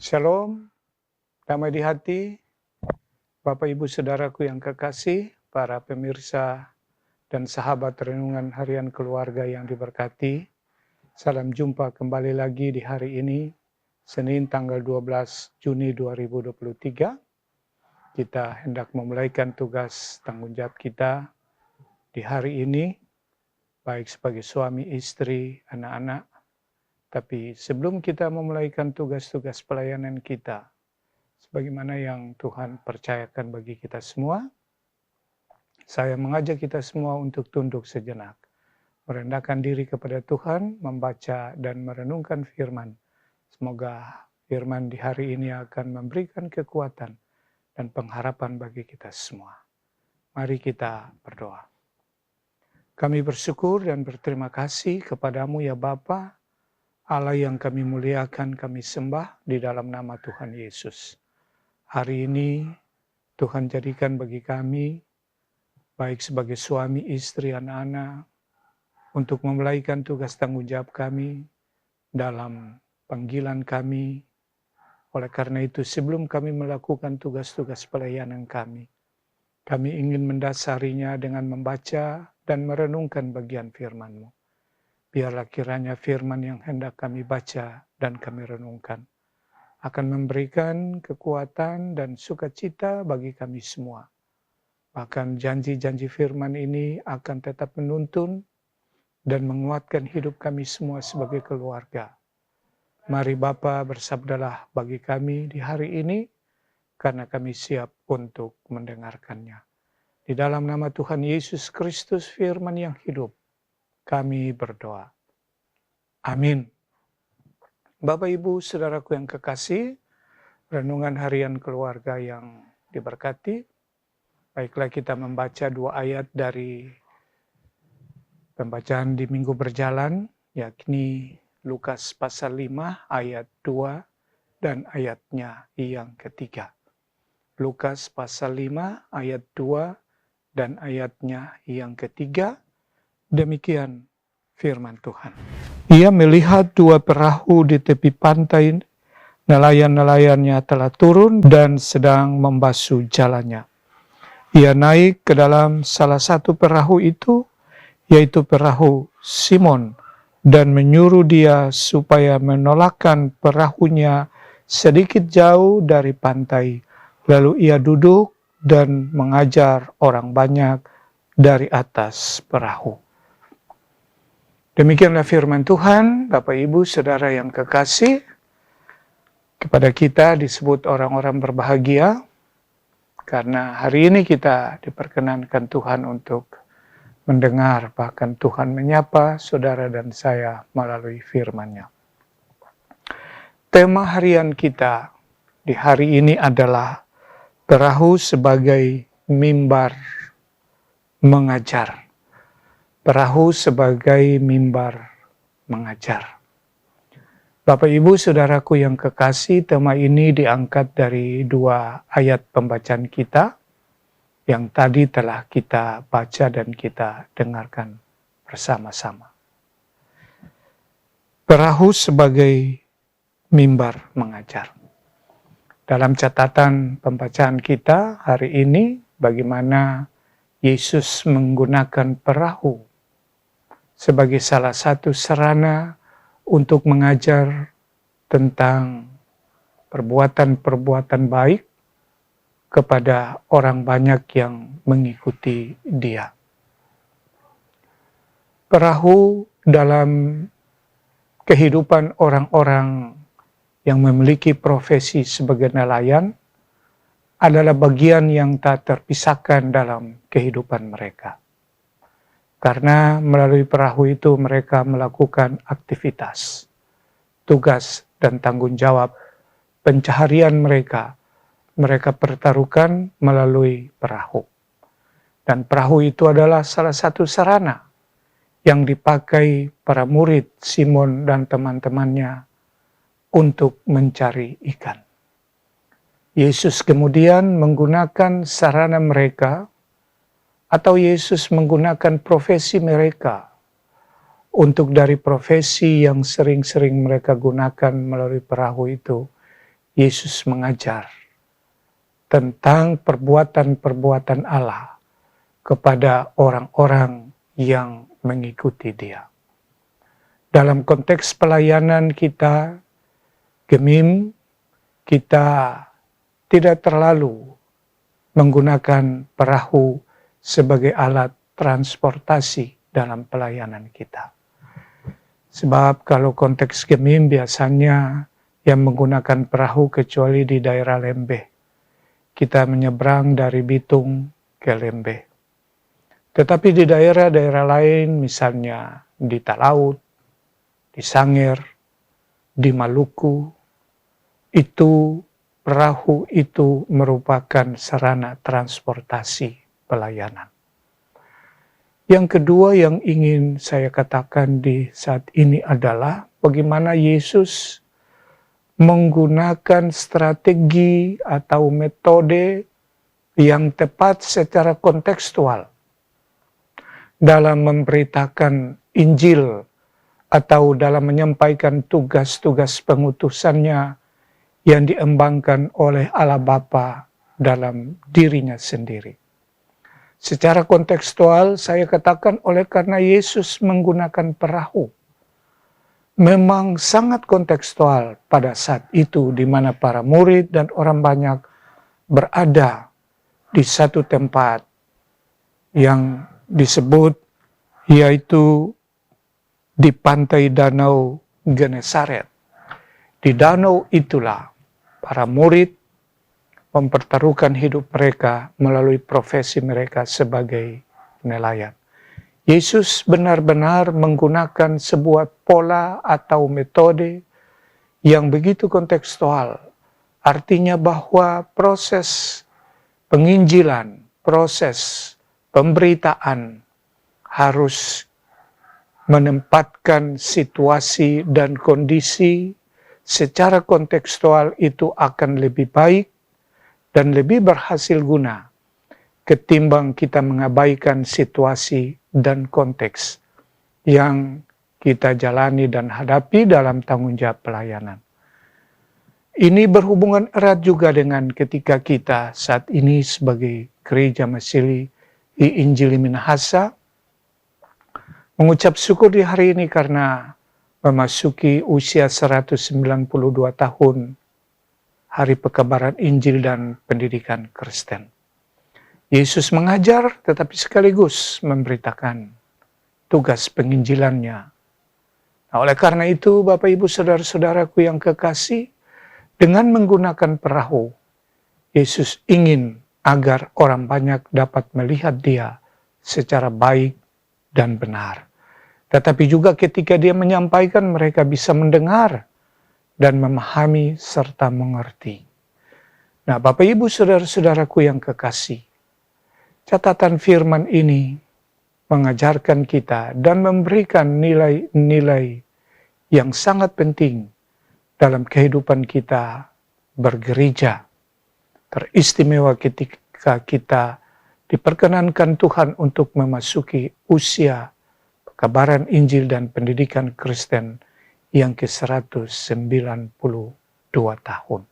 Shalom, damai di hati, Bapak Ibu Saudaraku yang kekasih, para pemirsa dan sahabat renungan harian keluarga yang diberkati. Salam jumpa kembali lagi di hari ini, Senin tanggal 12 Juni 2023. Kita hendak memulaikan tugas tanggung jawab kita di hari ini, baik sebagai suami, istri, anak-anak. Tapi sebelum kita memulaikan tugas-tugas pelayanan kita, sebagaimana yang Tuhan percayakan bagi kita semua, saya mengajak kita semua untuk tunduk sejenak, merendahkan diri kepada Tuhan, membaca dan merenungkan firman. Semoga firman di hari ini akan memberikan kekuatan dan pengharapan bagi kita semua. Mari kita berdoa. Kami bersyukur dan berterima kasih kepadamu ya Bapa, Allah yang kami muliakan, kami sembah di dalam nama Tuhan Yesus. Hari ini Tuhan jadikan bagi kami, baik sebagai suami, istri, anak-anak, untuk memulaikan tugas tanggung jawab kami dalam panggilan kami. Oleh karena itu, sebelum kami melakukan tugas-tugas pelayanan kami ingin mendasarinya dengan membaca dan merenungkan bagian firman-Mu. Biarlah kiranya firman yang hendak kami baca dan kami renungkan akan memberikan kekuatan dan sukacita bagi kami semua. Bahkan janji-janji firman ini akan tetap menuntun dan menguatkan hidup kami semua sebagai keluarga. Mari Bapa bersabdalah bagi kami di hari ini, karena kami siap untuk mendengarkannya. Di dalam nama Tuhan Yesus Kristus, firman yang hidup, kami berdoa. Amin. Bapak, Ibu, Saudaraku yang kekasih, renungan harian keluarga yang diberkati. Baiklah kita membaca 2 ayat dari pembacaan di minggu berjalan, yakni Lukas pasal 5 ayat 2 dan ayatnya yang ketiga. Lukas pasal 5 ayat 2 dan ayatnya yang ketiga, demikian firman Tuhan. Ia melihat 2 perahu di tepi pantai, nelayan-nelayannya telah turun dan sedang membasuh jalannya. Ia naik ke dalam salah satu perahu itu, yaitu perahu Simon, dan menyuruh dia supaya menolakkan perahunya sedikit jauh dari pantai. Lalu ia duduk dan mengajar orang banyak dari atas perahu. Demikianlah firman Tuhan. Bapak, Ibu, Saudara yang kekasih, kepada kita disebut orang-orang berbahagia, karena hari ini kita diperkenankan Tuhan untuk mendengar, bahkan Tuhan menyapa saudara dan saya melalui firman-Nya. Tema harian kita di hari ini adalah perahu sebagai mimbar mengajar. Perahu sebagai mimbar mengajar. Bapak, Ibu, Saudaraku yang kekasih, tema ini diangkat dari 2 ayat pembacaan kita yang tadi telah kita baca dan kita dengarkan bersama-sama. Perahu sebagai mimbar mengajar. Dalam catatan pembacaan kita hari ini, bagaimana Yesus menggunakan perahu sebagai salah satu sarana untuk mengajar tentang perbuatan-perbuatan baik kepada orang banyak yang mengikuti dia. Perahu dalam kehidupan orang-orang yang memiliki profesi sebagai nelayan adalah bagian yang tak terpisahkan dalam kehidupan mereka. Karena melalui perahu itu mereka melakukan aktivitas, tugas dan tanggung jawab pencaharian mereka pertaruhkan melalui perahu. Dan perahu itu adalah salah satu sarana yang dipakai para murid Simon dan teman-temannya untuk mencari ikan. Yesus kemudian menggunakan sarana mereka, atau Yesus menggunakan profesi mereka untuk dari profesi yang sering-sering mereka gunakan melalui perahu itu, Yesus mengajar tentang perbuatan-perbuatan Allah kepada orang-orang yang mengikuti Dia. Dalam konteks pelayanan kita, Gemim, kita tidak terlalu menggunakan perahu sebagai alat transportasi dalam pelayanan kita. Sebab kalau konteks Gemim biasanya yang menggunakan perahu kecuali di daerah Lembeh. Kita menyeberang dari Bitung ke Lembeh. Tetapi di daerah-daerah lain, misalnya di Talaut, di Sangir, di Maluku, itu perahu itu merupakan sarana transportasi pelayanan. Yang kedua yang ingin saya katakan di saat ini adalah bagaimana Yesus menggunakan strategi atau metode yang tepat secara kontekstual dalam memberitakan Injil atau dalam menyampaikan tugas-tugas pengutusannya yang diembangkan oleh Allah Bapa dalam dirinya sendiri. Secara kontekstual saya katakan oleh karena Yesus menggunakan perahu. Memang sangat kontekstual pada saat itu di mana para murid dan orang banyak berada di satu tempat yang disebut yaitu di pantai Danau Genesaret. Di danau itulah para murid mempertaruhkan hidup mereka melalui profesi mereka sebagai nelayan. Yesus benar-benar menggunakan sebuah pola atau metode yang begitu kontekstual. Artinya bahwa proses penginjilan, proses pemberitaan harus menempatkan situasi dan kondisi secara kontekstual itu akan lebih baik dan lebih berhasil guna ketimbang kita mengabaikan situasi dan konteks yang kita jalani dan hadapi dalam tanggung jawab pelayanan. Ini berhubungan erat juga dengan ketika kita saat ini sebagai Gereja Masili di Injili Minahasa mengucap syukur di hari ini karena memasuki usia 192 tahun Hari Pekabaran Injil dan Pendidikan Kristen. Yesus mengajar tetapi sekaligus memberitakan tugas penginjilannya. Nah, oleh karena itu Bapak Ibu Saudara-saudaraku yang kekasih, dengan menggunakan perahu, Yesus ingin agar orang banyak dapat melihat Dia secara baik dan benar. Tetapi juga ketika Dia menyampaikan mereka bisa mendengar dan memahami serta mengerti. Nah, Bapak Ibu Saudara-saudaraku yang kekasih, catatan firman ini mengajarkan kita dan memberikan nilai-nilai yang sangat penting dalam kehidupan kita bergereja. Teristimewa ketika kita diperkenankan Tuhan untuk memasuki usia pekabaran Injil dan pendidikan Kristen yang ke-192 tahun.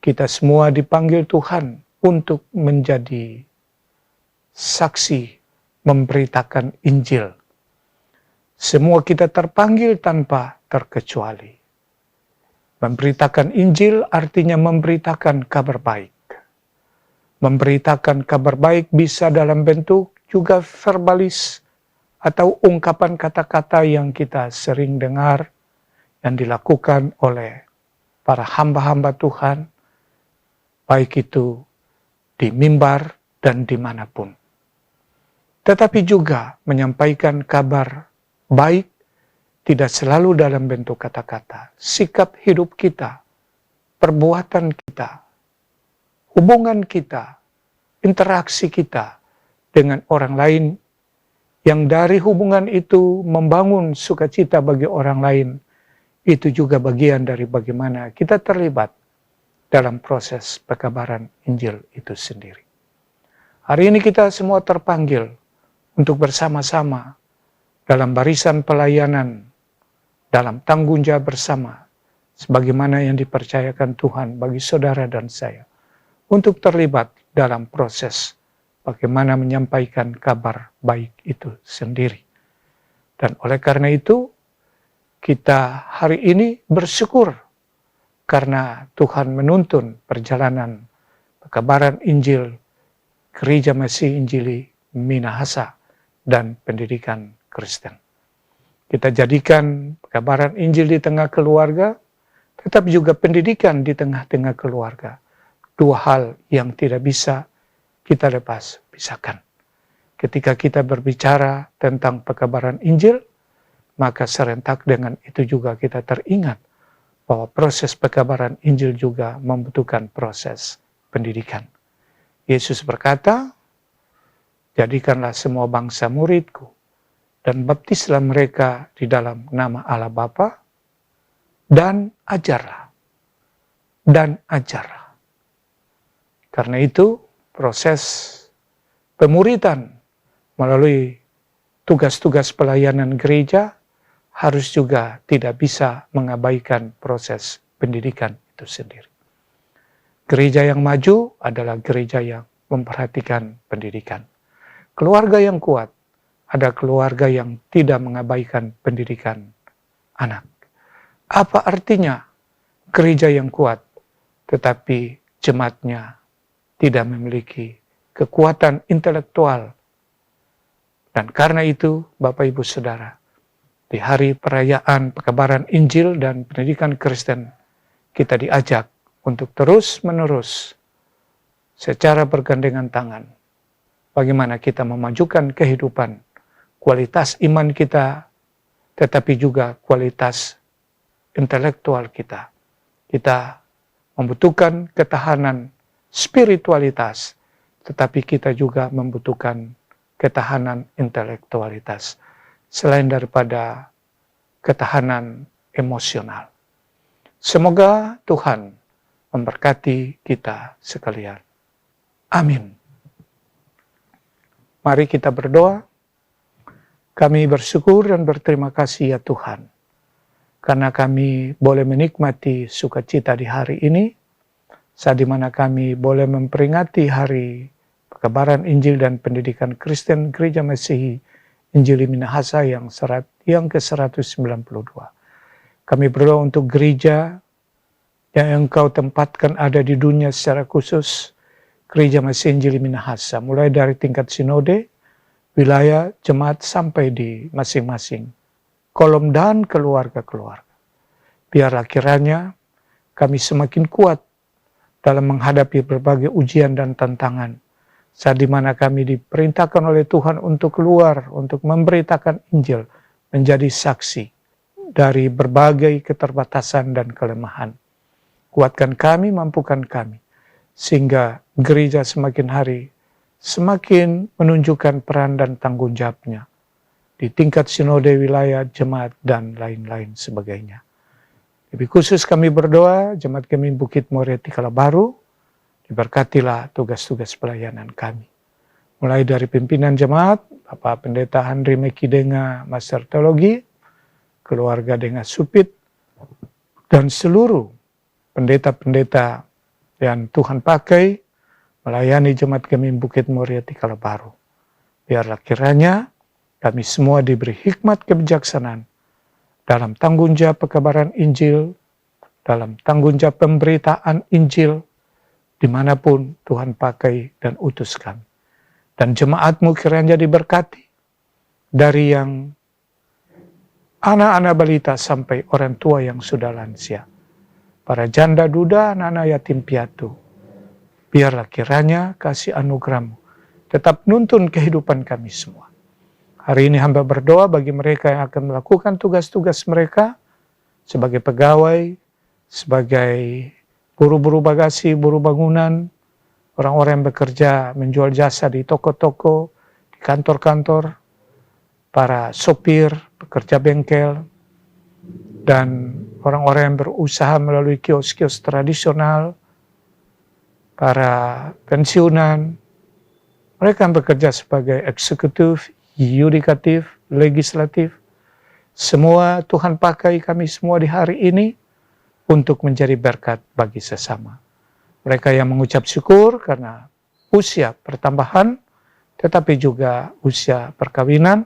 Kita semua dipanggil Tuhan untuk menjadi saksi memberitakan Injil. Semua kita terpanggil tanpa terkecuali. Memberitakan Injil artinya memberitakan kabar baik. Memberitakan kabar baik bisa dalam bentuk juga verbalis atau ungkapan kata-kata yang kita sering dengar yang dilakukan oleh para hamba-hamba Tuhan, baik itu di mimbar dan dimanapun. Tetapi juga menyampaikan kabar baik tidak selalu dalam bentuk kata-kata. Sikap hidup kita, perbuatan kita, hubungan kita, interaksi kita dengan orang lain yang dari hubungan itu membangun sukacita bagi orang lain, itu juga bagian dari bagaimana kita terlibat dalam proses pekabaran Injil itu sendiri. Hari ini kita semua terpanggil untuk bersama-sama dalam barisan pelayanan, dalam tanggung jawab bersama, sebagaimana yang dipercayakan Tuhan bagi saudara dan saya, untuk terlibat dalam proses bagaimana menyampaikan kabar baik itu sendiri. Dan oleh karena itu, kita hari ini bersyukur karena Tuhan menuntun perjalanan pekabaran Injil Gereja Masih Injili Minahasa dan pendidikan Kristen. Kita jadikan pekabaran Injil di tengah keluarga, tetapi juga pendidikan di tengah-tengah keluarga. Dua hal yang tidak bisa kita pisahkan. Ketika kita berbicara tentang pekabaran Injil, maka serentak dengan itu juga kita teringat bahwa proses pekabaran Injil juga membutuhkan proses pendidikan. Yesus berkata, "Jadikanlah semua bangsa muridku, dan baptislah mereka di dalam nama Allah Bapa, dan ajarlah. Dan ajarlah." Karena itu, proses pemuridan melalui tugas-tugas pelayanan gereja harus juga tidak bisa mengabaikan proses pendidikan itu sendiri. Gereja yang maju adalah gereja yang memperhatikan pendidikan. Keluarga yang kuat ada keluarga yang tidak mengabaikan pendidikan anak. Apa artinya gereja yang kuat tetapi jemaatnya tidak memiliki kekuatan intelektual? Dan karena itu, Bapak Ibu Saudara, di hari perayaan pekabaran Injil dan pendidikan Kristen, kita diajak untuk terus-menerus secara bergandengan tangan bagaimana kita memajukan kehidupan, kualitas iman kita, tetapi juga kualitas intelektual kita. Kita membutuhkan ketahanan spiritualitas, tetapi kita juga membutuhkan ketahanan intelektualitas, selain daripada ketahanan emosional. Semoga Tuhan memberkati kita sekalian. Amin. Mari kita berdoa. Kami bersyukur dan berterima kasih ya Tuhan, karena kami boleh menikmati sukacita di hari ini, saat dimana kami boleh memperingati hari pekabaran Injil dan pendidikan Kristen Gereja Masihi Injili Minahasa yang ke-192. Kami berdoa untuk gereja yang Engkau tempatkan ada di dunia secara khusus, Gereja Masihi Injili Minahasa, mulai dari tingkat sinode, wilayah, jemaat, sampai di masing-masing kolom dan keluarga-keluarga. Biarlah kiranya kami semakin kuat dalam menghadapi berbagai ujian dan tantangan, saat dimana kami diperintahkan oleh Tuhan untuk keluar, untuk memberitakan Injil, menjadi saksi dari berbagai keterbatasan dan kelemahan. Kuatkan kami, mampukan kami, sehingga gereja semakin hari semakin menunjukkan peran dan tanggung jawabnya di tingkat sinode, wilayah, jemaat, dan lain-lain sebagainya. Lebih khusus kami berdoa, jemaat kami Bukit Moria Tikala Baru, diberkatilah tugas-tugas pelayanan kami. Mulai dari pimpinan jemaat, Bapak Pendeta Handri Mekidenga, Master Teologi, keluarga Denga Supit, dan seluruh pendeta-pendeta yang Tuhan pakai melayani jemaat kami Bukit Moria Tikala Baru. Biarlah kiranya kami semua diberi hikmat kebijaksanaan dalam tanggung jawab pekabaran Injil, dalam tanggung jawab pemberitaan Injil, dimanapun Tuhan pakai dan utus kami. Dan jemaat-Mu kiranya diberkati, dari yang anak-anak balita sampai orang tua yang sudah lansia, para janda duda, anak-anak yatim piatu. Biarlah kiranya kasih anugerah-Mu tetap nuntun kehidupan kami semua. Hari ini hamba berdoa bagi mereka yang akan melakukan tugas-tugas mereka sebagai pegawai, sebagai buru-buru bagasi, buru bangunan, orang-orang yang bekerja menjual jasa di toko-toko, di kantor-kantor, para sopir, pekerja bengkel, dan orang-orang yang berusaha melalui kios-kios tradisional, para pensiunan, mereka yang bekerja sebagai eksekutif, yudikatif, legislatif, semua Tuhan pakai kami semua di hari ini untuk menjadi berkat bagi sesama. Mereka yang mengucap syukur karena usia pertambahan, tetapi juga usia perkawinan,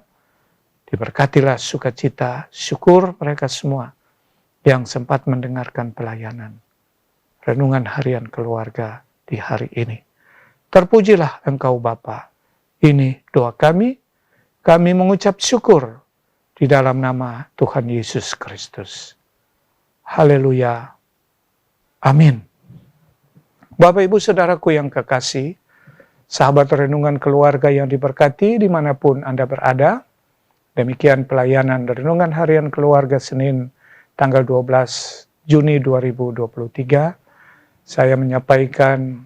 diberkatilah sukacita, syukur mereka semua yang sempat mendengarkan pelayanan renungan harian keluarga di hari ini. Terpujilah Engkau Bapa. Ini doa kami mengucap syukur di dalam nama Tuhan Yesus Kristus. Haleluya. Amin. Bapak Ibu Saudaraku yang kekasih, sahabat renungan keluarga yang diberkati dimanapun Anda berada, demikian pelayanan renungan harian keluarga Senin tanggal 12 Juni 2023. Saya menyampaikan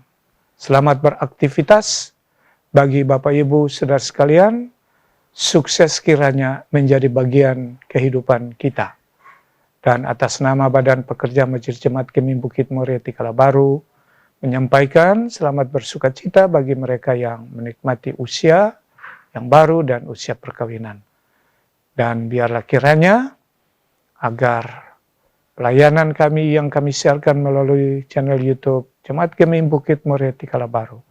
selamat beraktivitas bagi Bapak Ibu Saudara sekalian, sukses kiranya menjadi bagian kehidupan kita. Dan atas nama Badan Pekerja Majelis Jemaat Kemim Bukit Muria Tikala Baru, menyampaikan selamat bersukacita bagi mereka yang menikmati usia yang baru dan usia perkawinan. Dan biarlah kiranya agar pelayanan kami yang kami siarkan melalui channel YouTube Jemaat Kemim Bukit Muria Tikala Baru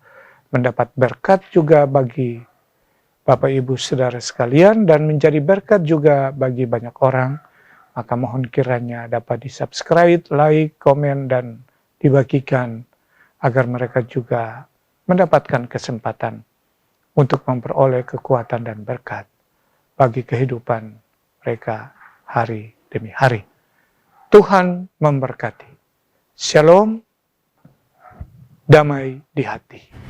mendapat berkat juga bagi Bapak Ibu Saudara sekalian dan menjadi berkat juga bagi banyak orang. Maka mohon kiranya dapat di-subscribe, like, komen, dan dibagikan agar mereka juga mendapatkan kesempatan untuk memperoleh kekuatan dan berkat bagi kehidupan mereka hari demi hari. Tuhan memberkati. Shalom, damai di hati.